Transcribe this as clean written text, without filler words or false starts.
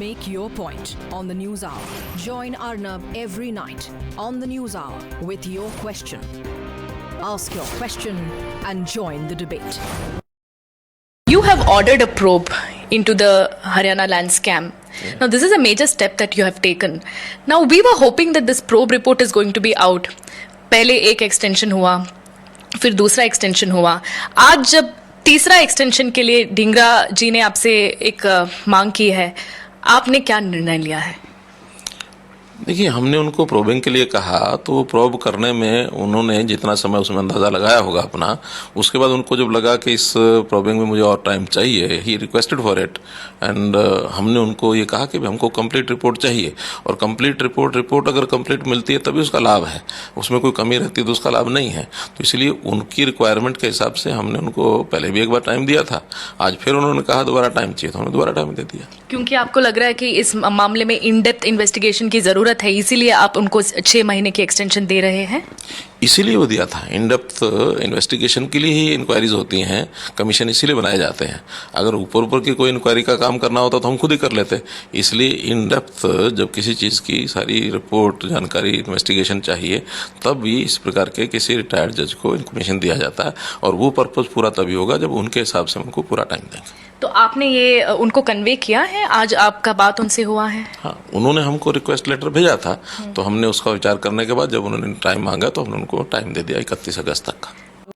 Make your point on the News Hour. Join Arnab every night on the News Hour with your question. Ask your question and join the debate. You have ordered a probe into the Haryana land scam. Yeah. Now, this is a major step that you have taken. Now, we were hoping that this probe report is going to be out. पहले एक extension हुआ, फिर दूसरा extension हुआ. आज जब तीसरा extension के लिए ढींगरा जी ने आपसे एक मांग की है, आपने क्या निर्णय लिया है? देखिए, हमने उनको प्रोबिंग के लिए कहा तो प्रोब करने में उन्होंने जितना समय उसमें अंदाजा लगाया होगा अपना, उसके बाद उनको जब लगा कि इस प्रोबिंग में मुझे और टाइम चाहिए, he requested for it and हमने उनको ये कहा कि हमको कंप्लीट रिपोर्ट चाहिए और कंप्लीट रिपोर्ट अगर कंप्लीट मिलती है तभी उसका लाभ है, उसमें कोई कमी रहती है तो उसका लाभ नहीं है. तो इसलिए उनकी रिक्वायरमेंट के हिसाब से हमने उनको पहले भी एक बार टाइम दिया था, आज फिर उन्होंने कहा दोबारा टाइम चाहिए तो हमने दोबारा टाइम दे दिया. क्योंकि आपको लग रहा है कि इस मामले में इन डेप्थ इन्वेस्टिगेशन की जरूरत है, इसीलिए आप उनको 6 महीने की एक्सटेंशन दे रहे हैं? इसीलिए वो दिया था. इन डेप्थ इन्वेस्टिगेशन के लिए ही इंक्वायरीज होती हैं, कमीशन इसीलिए बनाए जाते हैं. अगर ऊपर की कोई इंक्वायरी का काम करना होता तो हम खुद ही कर लेते. इसलिए इन डेप्थ जब किसी चीज़ की सारी रिपोर्ट, जानकारी, इन्वेस्टिगेशन चाहिए तब भी इस प्रकार के किसी रिटायर्ड जज को इन्फॉर्मेशन दिया जाता है और वो पर्पज़ पूरा तभी होगा जब उनके हिसाब से उनको पूरा टाइम देंगे. तो आपने ये उनको कन्वे किया है? आज आपका बात उनसे हुआ है? हाँ, उन्होंने हमको रिक्वेस्ट लेटर भेजा था तो हमने उसका विचार करने के बाद जब उन्होंने टाइम मांगा तो हमने उनको टाइम दे दिया 31 अगस्त तक का.